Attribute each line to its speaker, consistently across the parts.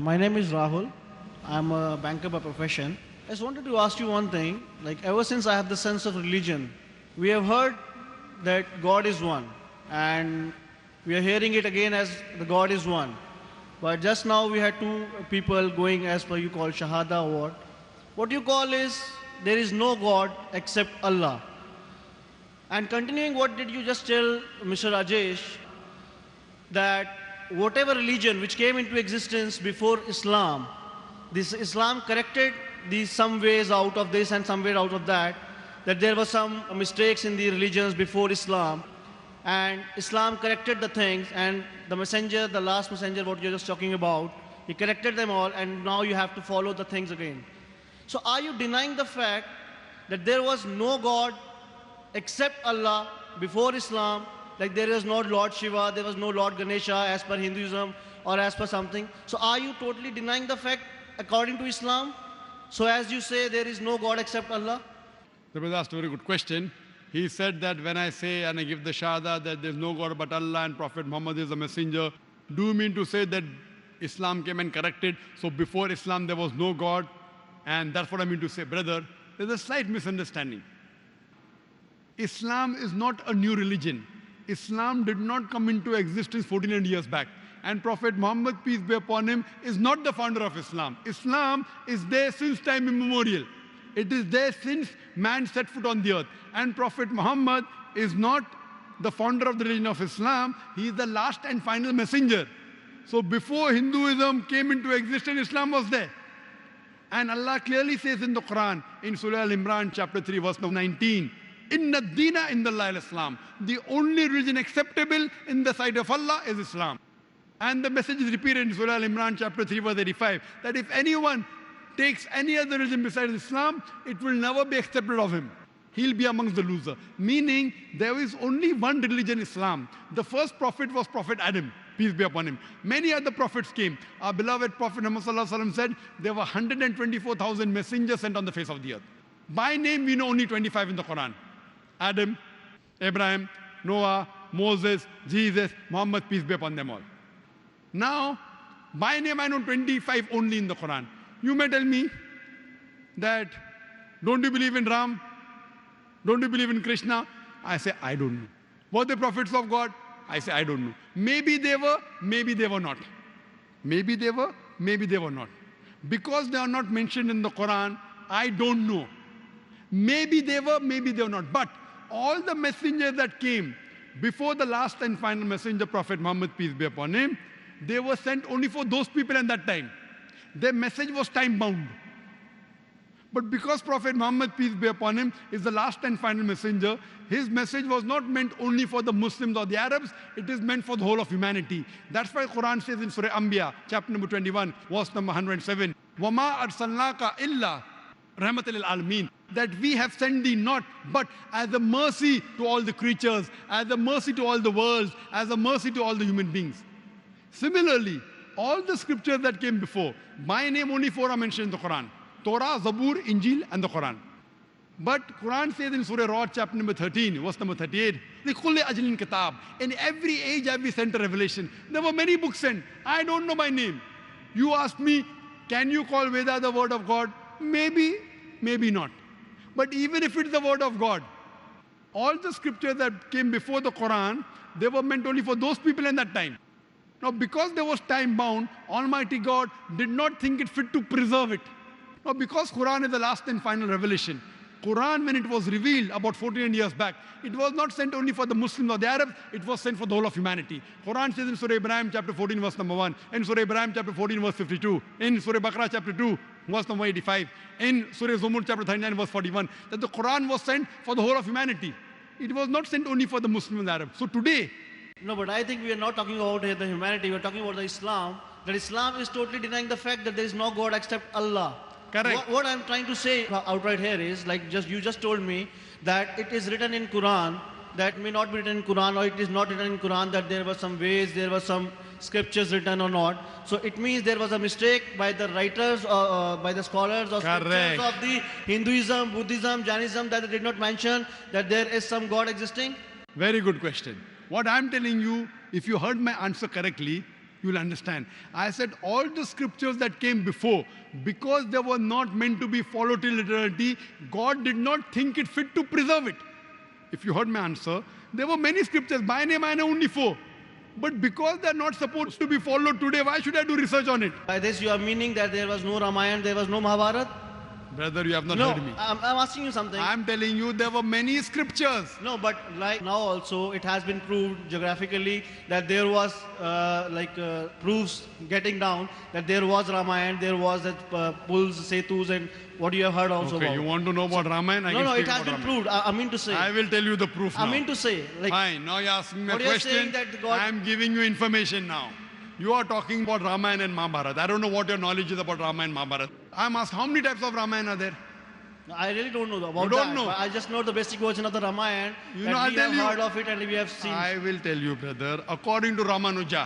Speaker 1: My name is Rahul. I'm a banker by profession. I just wanted to ask you one thing. Like, ever since I have the sense of religion, we have heard that God is one, and we are hearing it again as the God is one. But just now we had two people going as per you call Shahada or what. What you call is there is no God except Allah. And continuing what did you just tell Mr. Rajesh, that whatever religion which came into existence before Islam, this Islam corrected these some ways out of this and some way out of that, that there were some mistakes in the religions before Islam, and Islam corrected the things, and the messenger, the last messenger, what you're just talking about, he corrected them all, and now you have to follow the things again. So are you denying the fact that there was no God except Allah before Islam? Like there is no Lord Shiva, there was no Lord Ganesha as per Hinduism or as per something. So are you totally denying the fact according to Islam? So as you say, there is no God except Allah?
Speaker 2: The brother asked a very good question. He said that when I say and I give the shahada that there is no God but Allah and Prophet Muhammad is a messenger, do you mean to say that Islam came and corrected, so before Islam there was no God? And that's what I mean to say. Brother, there's a slight misunderstanding. Islam is not a new religion. Islam did not come into existence 1400 years back. And Prophet Muhammad, peace be upon him, is not the founder of Islam. Islam is there since time immemorial. It is there since man set foot on the earth. And Prophet Muhammad is not the founder of the religion of Islam. He is the last and final messenger. So before Hinduism came into existence, Islam was there. And Allah clearly says in the Quran, in Surah Al-Imran, chapter 3, verse number 19, Inna Dina Indallah al-Islam. The only religion acceptable in the sight of Allah is Islam. And the message is repeated in Surah Al-Imran, chapter 3, verse 85, that if anyone takes any other religion besides Islam, it will never be accepted of him. He'll be amongst the loser. Meaning, there is only one religion, Islam. The first prophet was Prophet Adam, peace be upon him. Many other prophets came. Our beloved Prophet Muhammad said there were 124,000 messengers sent on the face of the earth. By name, we know only 25 in the Quran. Adam, Abraham, Noah, Moses, Jesus, Muhammad, peace be upon them all. Now, by name I know 25 only in the Quran. You may tell me that, don't you believe in Ram? Don't you believe in Krishna? I say, I don't know. Were they prophets of God? I say, I don't know. Maybe they were not. Maybe they were, maybe they were not. Because they are not mentioned in the Quran, I don't know. Maybe they were not. But all the messengers that came before the last and final messenger, Prophet Muhammad, peace be upon him, they were sent only for those people at that time. Their message was time-bound. But because Prophet Muhammad, peace be upon him, is the last and final messenger, his message was not meant only for the Muslims or the Arabs, it is meant for the whole of humanity. That's why Quran says in Surah Anbiya, chapter number 21, verse number 107, وَمَا أَرْسَلْنَاكَ إِلَّا رَحْمَةً لِلْعَالَمِينَ, that we have sent thee not, but as a mercy to all the creatures, as a mercy to all the worlds, as a mercy to all the human beings. Similarly, all the scriptures that came before, by name only 4 are mentioned in the Quran: Torah, Zabur, Injil, and the Quran. But Quran says in Surah Ra'd, chapter number 13, verse number 38, لِكُلِّ أَجْلٍ كِتَابٍ. In every age have we sent a revelation. There were many books sent. I don't know by name. You ask me, can you call Veda the word of God? Maybe, maybe not. But even if it's the word of God, all the scriptures that came before the Quran, they were meant only for those people in that time. Now, because there was time bound, Almighty God did not think it fit to preserve it. Now, because Quran is the last and final revelation, Quran, when it was revealed about 1400 years back, it was not sent only for the Muslims or the Arabs, it was sent for the whole of humanity. Quran says in Surah Ibrahim chapter 14 verse number 1, in Surah Ibrahim chapter 14 verse 52, in Surah Baqarah chapter 2 verse number 85, in Surah Zumur chapter 39 verse 41, that the Quran was sent for the whole of humanity. It was not sent only for the Muslims and the Arabs. So today,
Speaker 1: No, but I think we are not talking about the humanity, we are talking about the Islam. That Islam is totally denying the fact that there is no God except Allah.
Speaker 2: Correct.
Speaker 1: What I'm trying to say outright here is, like you just told me that it is written in Quran, that may not be written in Quran, or it is not written in Quran, that there were some ways, there were some scriptures written or not. So it means there was a mistake by the writers, or by the scholars or scriptures of the Hinduism, Buddhism, Jainism, that they did not mention that there is some God existing.
Speaker 2: Very good question. What I'm telling you, if you heard my answer correctly, you will understand. I said all the scriptures that came before, because they were not meant to be followed till eternity, God did not think it fit to preserve it. If you heard my answer, there were many scriptures, by name I know only 4. But because they're not supposed to be followed today, why should I do research on it?
Speaker 1: By this you are meaning that there was no Ramayana, there was no Mahabharata?
Speaker 2: Brother, you have not
Speaker 1: No,
Speaker 2: heard me.
Speaker 1: I'm asking you something.
Speaker 2: I'm telling you there were many scriptures.
Speaker 1: No, but like now also it has been proved geographically that there was proofs getting down that there was Ramayana, there was that pulls, setus, and what you have heard also
Speaker 2: Okay,
Speaker 1: about.
Speaker 2: you want to know about Ramayana?
Speaker 1: No, it has been proved. I mean to say.
Speaker 2: I will tell you the proof now.
Speaker 1: I mean to say. Like,
Speaker 2: Fine, now you're asking me a
Speaker 1: what you're
Speaker 2: question.
Speaker 1: saying that God-
Speaker 2: I'm giving you information now. You are talking about Ramayana and Mahabharata. I don't know what your knowledge is about Ramayana and Mahabharata. I'm asked how many types of Ramayana are there?
Speaker 1: I really don't know about
Speaker 2: You don't
Speaker 1: that.
Speaker 2: know?
Speaker 1: But I just know the basic version of the Ramayana.
Speaker 2: You
Speaker 1: that
Speaker 2: know, I'll
Speaker 1: we
Speaker 2: tell
Speaker 1: have
Speaker 2: you.
Speaker 1: heard of it and we have seen.
Speaker 2: I will tell you, brother. According to Ramanuja,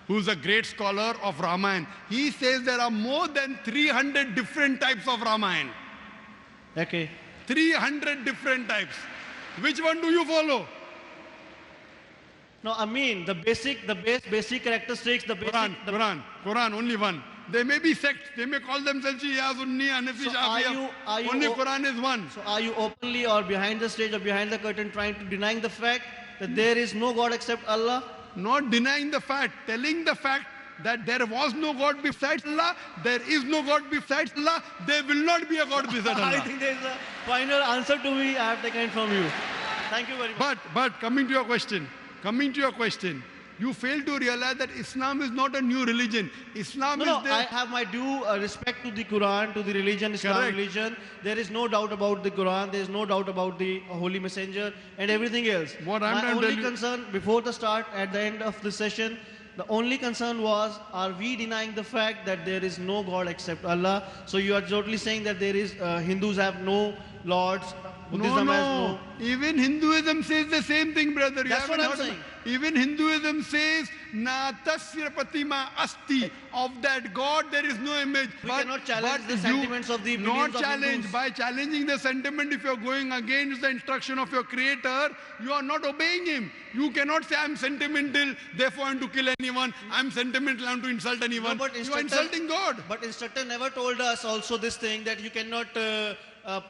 Speaker 2: who's a great scholar of Ramayana, he says there are more than 300 different types of Ramayana.
Speaker 1: Okay.
Speaker 2: 300 different types. Which one do you follow?
Speaker 1: No, I mean the basic characteristics, the basic.
Speaker 2: Quran, only one. They may be sects. They may call themselves Shia, Sunni, Hanafi,
Speaker 1: So
Speaker 2: Shafi'i.
Speaker 1: are you
Speaker 2: Only
Speaker 1: o-
Speaker 2: Quran is one.
Speaker 1: So are you openly or behind the stage or behind the curtain trying to denying the fact that there is no God except Allah?
Speaker 2: Not denying the fact, telling the fact that there was no God besides Allah, there is no God besides Allah, there will not be a God besides
Speaker 1: I
Speaker 2: Allah.
Speaker 1: think there is a final answer to me. I have taken from you. Thank you very much.
Speaker 2: But coming to your question, you fail to realize that Islam is not a new religion. Islam
Speaker 1: No,
Speaker 2: is there.
Speaker 1: I have my due respect to the Quran, to the religion, Islam
Speaker 2: Correct.
Speaker 1: religion. There is no doubt about the Quran. There is no doubt about the Holy Messenger and everything else.
Speaker 2: What I'm
Speaker 1: my
Speaker 2: trying to
Speaker 1: only
Speaker 2: tell you-
Speaker 1: concern before the start, at the end of the session, the only concern was, are we denying the fact that there is no God except Allah? So you are totally saying that there is Hindus have no lords, Buddhism has no.
Speaker 2: Even Hinduism says the same thing, brother. You
Speaker 1: That's
Speaker 2: haven't
Speaker 1: what I'm
Speaker 2: heard of
Speaker 1: saying.
Speaker 2: it. Even Hinduism says, Na tasya pratima asti. Of that God, there is no image.
Speaker 1: We cannot challenge the sentiments of the
Speaker 2: Not
Speaker 1: millions of
Speaker 2: challenge.
Speaker 1: Hindus.
Speaker 2: By challenging the sentiment, if you're going against the instruction of your creator, you are not obeying him. You cannot say, I'm sentimental, therefore I'm to kill anyone. I'm sentimental, I'm to insult anyone.
Speaker 1: No, but
Speaker 2: You are insulting God.
Speaker 1: But instructor never told us also this thing that you cannot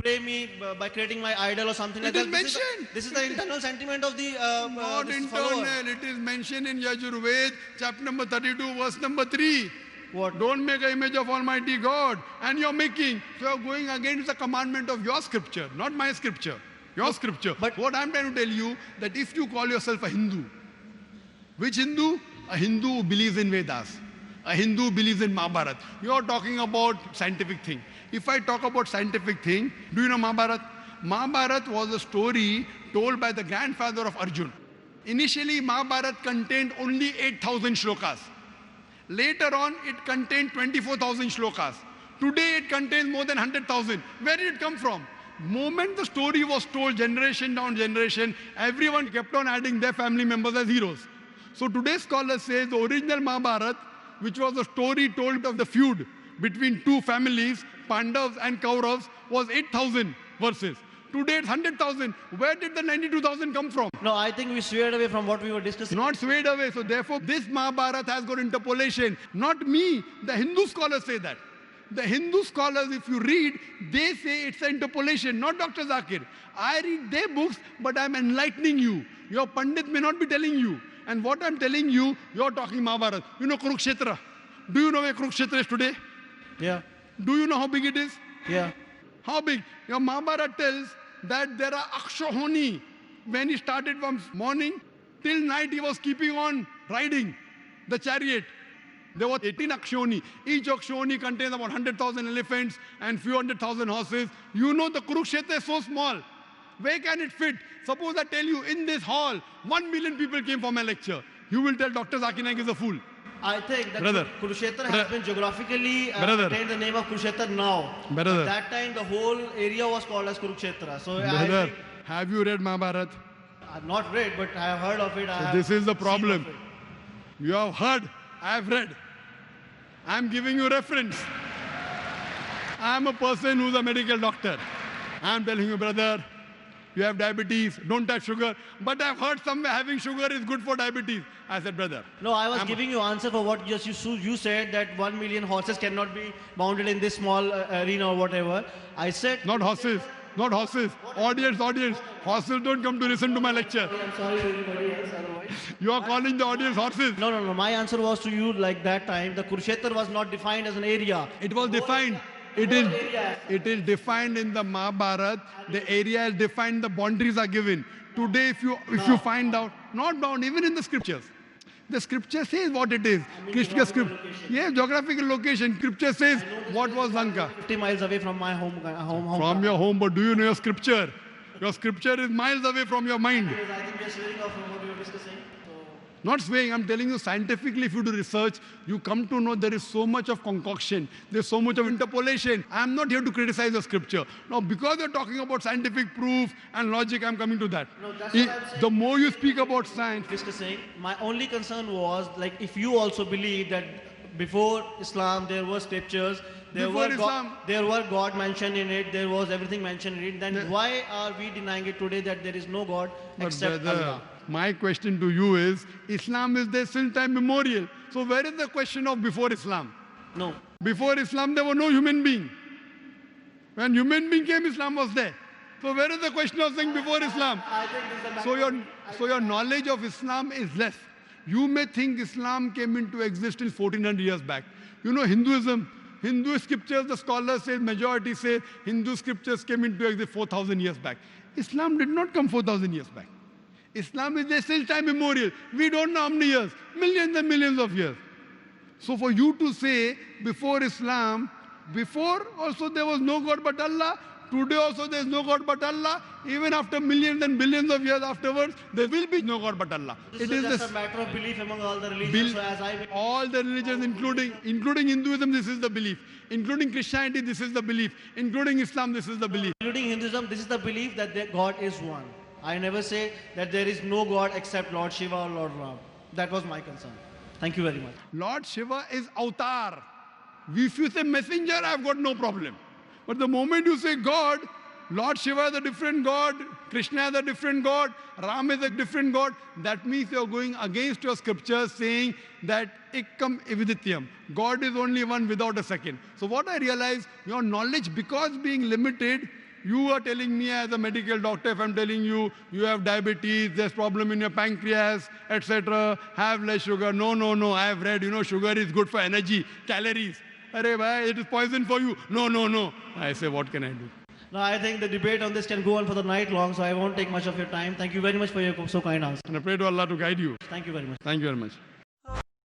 Speaker 1: pray me by creating my idol or something like
Speaker 2: It
Speaker 1: that.
Speaker 2: is mentioned.
Speaker 1: This is the internal sentiment of the
Speaker 2: Not
Speaker 1: this
Speaker 2: internal.
Speaker 1: follower.
Speaker 2: It is mentioned in Yajurved, chapter number 32, verse number 3.
Speaker 1: What?
Speaker 2: Don't make an image of Almighty God. And you're making. So you're going against the commandment of your scripture, not my scripture. Your scripture.
Speaker 1: but-
Speaker 2: What I'm trying to tell you, that if you call yourself a Hindu, which Hindu? A Hindu who believes in Vedas. A Hindu who believes in Mahabharata. You're talking about scientific thing. If I talk about scientific thing, do you know Mahabharata? Mahabharata was a story told by the grandfather of Arjun. Initially, Mahabharata contained only 8,000 shlokas. Later on, it contained 24,000 shlokas. Today, it contains more than 100,000. Where did it come from? Moment the story was told, generation down generation, everyone kept on adding their family members as heroes. So today's scholars say the original Mahabharata, which was a story told of the feud between two families, Pandavas and Kauravas, was 8,000 verses. Today it's 100,000. Where did the 92,000 come from?
Speaker 1: No, I think we swayed away from what we were discussing.
Speaker 2: Not swayed away. So therefore, this Mahabharata has got interpolation. Not me. The Hindu scholars say that. The Hindu scholars, if you read, they say it's an interpolation, not Dr. Zakir. I read their books, but I'm enlightening you. Your Pandit may not be telling you. And what I'm telling you, you're talking Mahabharata. You know Kurukshetra. Do you know where Kurukshetra is today?
Speaker 1: Yeah,
Speaker 2: Do you know how big it is?
Speaker 1: yeah.
Speaker 2: How big? Your Mahabharata tells that there are Akshahoni. When he started from morning till night, he was keeping on riding the chariot. There were 18 Akshoni. Each Akshoni contains about 100,000 elephants and few 100,000 horses. You know the Kurukshetra is so small. Where can it fit? Suppose I tell you in this hall, 1 million people came for my lecture. You will tell Dr. Zakir Naik is a fool.
Speaker 1: I think that
Speaker 2: Brother.
Speaker 1: Kurukshetra has been geographically
Speaker 2: Brother.
Speaker 1: attained the name of Kurukshetra now.
Speaker 2: Brother.
Speaker 1: At that time, the whole area was called as Kurukshetra. So I
Speaker 2: Brother,
Speaker 1: think,
Speaker 2: have you read Mahabharata?
Speaker 1: I've not read, but I have heard of it. I have
Speaker 2: This is the
Speaker 1: seen
Speaker 2: problem.
Speaker 1: of it.
Speaker 2: You have heard, I have read. I am giving you reference. I am a person who's a medical doctor. I am telling you, brother, you have diabetes, don't touch sugar. But I've heard somewhere having sugar is good for diabetes. I said, brother.
Speaker 1: No, I was giving you answer for what just you said that 1 million horses cannot be bounded in this small arena or whatever. I said...
Speaker 2: Not horses. Not horses. Audience. Horses don't come to listen to my lecture.
Speaker 1: I'm sorry to everybody else otherwise.
Speaker 2: You are calling the audience horses.
Speaker 1: No. My answer was to you like that time. The Kurukshetra was not defined as an area.
Speaker 2: It was defined. It is defined in the Mahabharata. The area is defined. The boundaries are given. Today, if you find out, not bound, even in the scriptures. The scripture says what it is. Yes, geographical location. Scripture says what was Lanka.
Speaker 1: 50 miles away from my home.
Speaker 2: From your home, but do you know your scripture? Your scripture is miles away from your mind.
Speaker 1: Because I think we are swearing off from what we were discussing.
Speaker 2: Not swaying, I'm telling you scientifically, if you do research, you come to know there is so much of concoction, there's so much of interpolation. I'm not here to criticize the scripture. Now, because you're talking about scientific proof and logic, I'm coming to that.
Speaker 1: No, that's what I'm saying.
Speaker 2: The more you speak about science...
Speaker 1: Discussing, my only concern was, like, if you also believe that before Islam there were scriptures, there were God mentioned in it, there was everything mentioned in it, then why are we denying it today that there is no God except Allah?
Speaker 2: My question to you is, Islam is there since time immemorial. So where is the question of before Islam?
Speaker 1: No.
Speaker 2: Before Islam, there were no human being. When human being came, Islam was there. So where is the question of saying before Islam?
Speaker 1: I think this is
Speaker 2: So your knowledge of Islam is less. You may think Islam came into existence 1400 years back. You know Hinduism, Hindu scriptures, the scholars say, majority say, Hindu scriptures came into existence 4,000 years back. Islam did not come 4,000 years back. Islam is there since time immemorial. We don't know how many years, millions and millions of years. So for you to say before Islam, before also there was no God but Allah, today also there is no God but Allah, even after millions and billions of years afterwards, there will be no God but Allah.
Speaker 1: This is just a matter of belief among all the religions.
Speaker 2: All the religions, including Hinduism, this is the belief. Including Christianity, this is the belief. Including Islam, this is the belief.
Speaker 1: Including Hinduism, this is the belief that God is one. I never say that there is no God except Lord Shiva or Lord Ram. That was my concern. Thank you very much.
Speaker 2: Lord Shiva is avatar. If you say messenger, I've got no problem. But the moment you say God, Lord Shiva is a different God, Krishna is a different God, Ram is a different God, that means you're going against your scriptures saying that Ikkam Evidityam. God is only one without a second. So what I realize, your knowledge, because being limited, you are telling me as a medical doctor, if I'm telling you, you have diabetes, there's problem in your pancreas, etc., have less sugar. No, I have read, sugar is good for energy, calories. Arey bhai, it is poison for you. No. I say, what can I do?
Speaker 1: No, I think the debate on this can go on for the night long, so I won't take much of your time. Thank you very much for your so kind answer.
Speaker 2: And I pray to Allah to guide you.
Speaker 1: Thank you very much.
Speaker 2: Thank you very much.